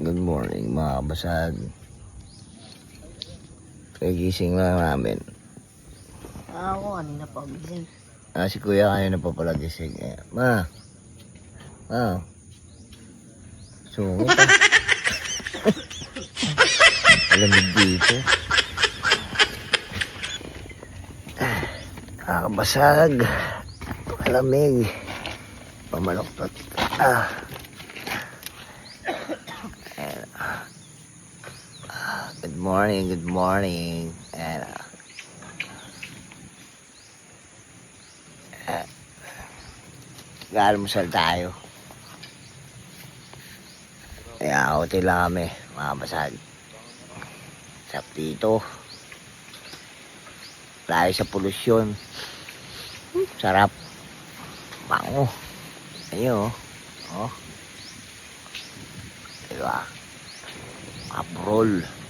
Good morning mga kabasag. Kagising lang namin. Ako kanina pa gising. Si kuya kanina pa pala gising. Ma. Sungit ah. Alamig dito. Kakabasag. Alamig. Pamaloktot. Good morning, good morning. Galmusal tayo. Kaya hotel lang kami, mga basag. Sarap dito. Layo sa polusyon. Sarap. Bango. Ayun oh. Diba? Aprol.